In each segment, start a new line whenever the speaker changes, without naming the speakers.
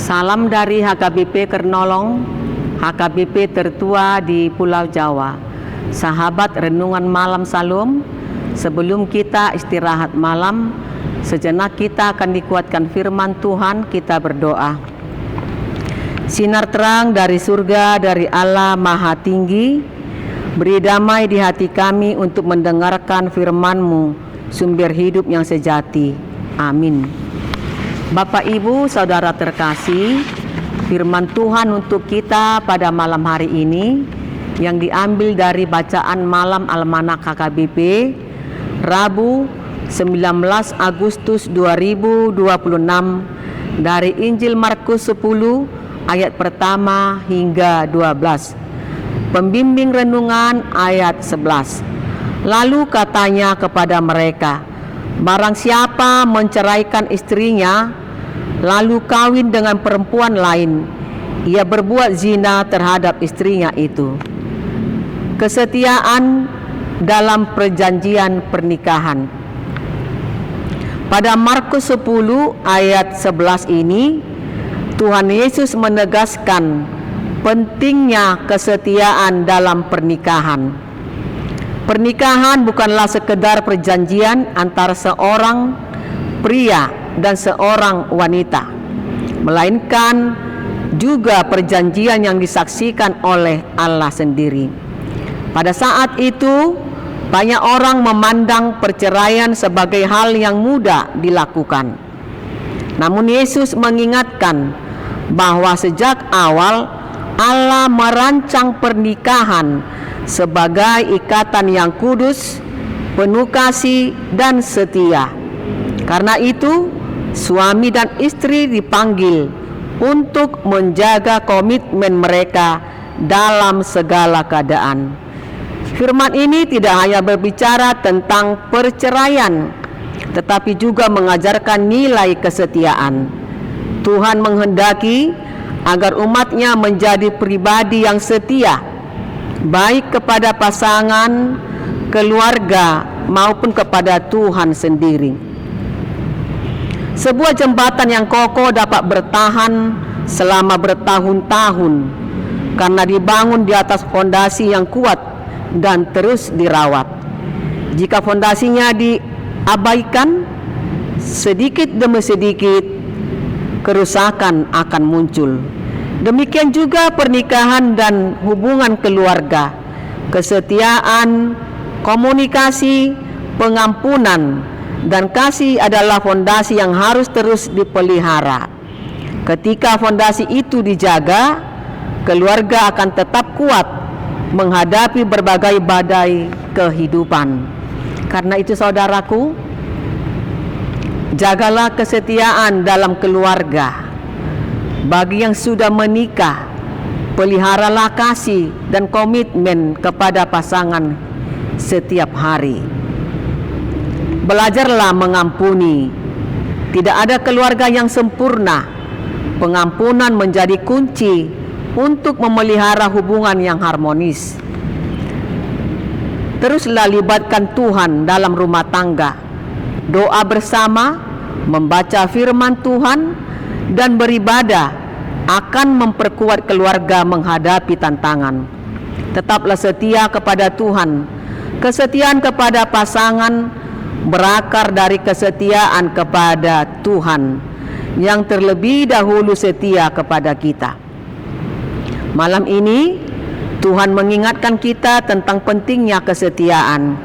Salam dari HKBP Kernolong, HKBP tertua di Pulau Jawa. Sahabat Renungan Malam Salum, sebelum kita istirahat malam, sejenak kita akan dikuatkan firman Tuhan. Kita berdoa. Sinar terang dari surga, dari Allah Maha Tinggi, beri damai di hati kami untuk mendengarkan firman-Mu, sumber hidup yang sejati. Amin. Bapak, Ibu, Saudara terkasih, firman Tuhan untuk kita pada malam hari ini yang diambil dari bacaan malam Almanak HKBP Rabu 19 Agustus 2026 dari Injil Markus 10 ayat pertama hingga 12. Pembimbing renungan ayat 11. Lalu katanya kepada mereka, barang siapa menceraikan istrinya lalu kawin dengan perempuan lain, ia berbuat zina terhadap istrinya itu. Kesetiaan dalam perjanjian pernikahan. Pada Markus 10 ayat 11 ini, Tuhan Yesus menegaskan pentingnya kesetiaan dalam pernikahan. Pernikahan bukanlah sekedar perjanjian antara seorang pria dan seorang wanita, melainkan juga perjanjian yang disaksikan oleh Allah sendiri. Pada saat itu, banyak orang memandang perceraian sebagai hal yang mudah dilakukan. Namun Yesus mengingatkan bahwa sejak awal Allah merancang pernikahan sebagai ikatan yang kudus, penuh kasih dan setia. Karena itu, suami dan istri dipanggil untuk menjaga komitmen mereka dalam segala keadaan. Firman ini tidak hanya berbicara tentang perceraian, tetapi juga mengajarkan nilai kesetiaan. Tuhan menghendaki agar umatnya menjadi pribadi yang setia, baik kepada pasangan, keluarga, maupun kepada Tuhan sendiri. Sebuah jembatan yang kokoh dapat bertahan selama bertahun-tahun karena dibangun di atas fondasi yang kuat dan terus dirawat. Jika fondasinya diabaikan, sedikit demi sedikit kerusakan akan muncul. Demikian juga pernikahan dan hubungan keluarga. Kesetiaan, komunikasi, pengampunan, dan kasih adalah fondasi yang harus terus dipelihara. Ketika fondasi itu dijaga, keluarga akan tetap kuat menghadapi berbagai badai kehidupan. Karena itu saudaraku, jagalah kesetiaan dalam keluarga. Bagi yang sudah menikah, peliharalah kasih dan komitmen kepada pasangan setiap hari. Belajarlah mengampuni. Tidak ada keluarga yang sempurna. Pengampunan menjadi kunci untuk memelihara hubungan yang harmonis. Teruslah libatkan Tuhan dalam rumah tangga. Doa bersama, membaca firman Tuhan, dan beribadah akan memperkuat keluarga menghadapi tantangan. Tetaplah setia kepada Tuhan. Kesetiaan kepada pasangan berakar dari kesetiaan kepada Tuhan yang terlebih dahulu setia kepada kita. Malam ini Tuhan mengingatkan kita tentang pentingnya kesetiaan.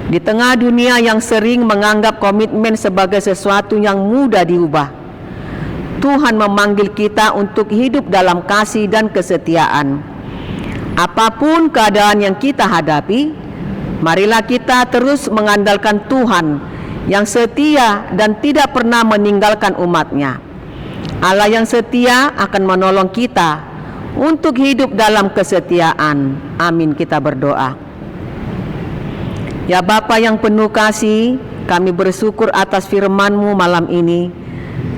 Di tengah dunia yang sering menganggap komitmen sebagai sesuatu yang mudah diubah, Tuhan memanggil kita untuk hidup dalam kasih dan kesetiaan. Apapun keadaan yang kita hadapi, marilah kita terus mengandalkan Tuhan yang setia dan tidak pernah meninggalkan umat-Nya. Allah yang setia akan menolong kita untuk hidup dalam kesetiaan. Amin, kita berdoa. Ya Bapa yang penuh kasih, kami bersyukur atas firman-Mu malam ini.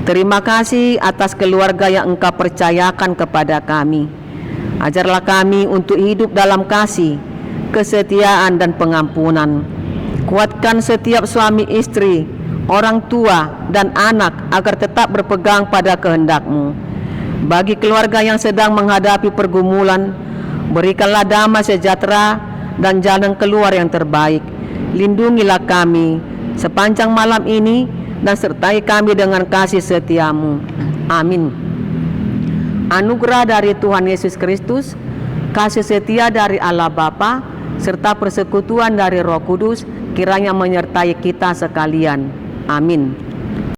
Terima kasih atas keluarga yang Engkau percayakan kepada kami. Ajarlah kami untuk hidup dalam kasih, kesetiaan dan pengampunan. Kuatkan setiap suami istri, orang tua dan anak agar tetap berpegang pada kehendak-Mu. Bagi keluarga yang sedang menghadapi pergumulan, berikanlah damai sejahtera dan jalan keluar yang terbaik. Lindungilah kami sepanjang malam ini dan sertai kami dengan kasih setia-Mu. Amin. Anugerah dari Tuhan Yesus Kristus, kasih setia dari Allah Bapa, serta persekutuan dari Roh Kudus kiranya menyertai kita sekalian. Amin.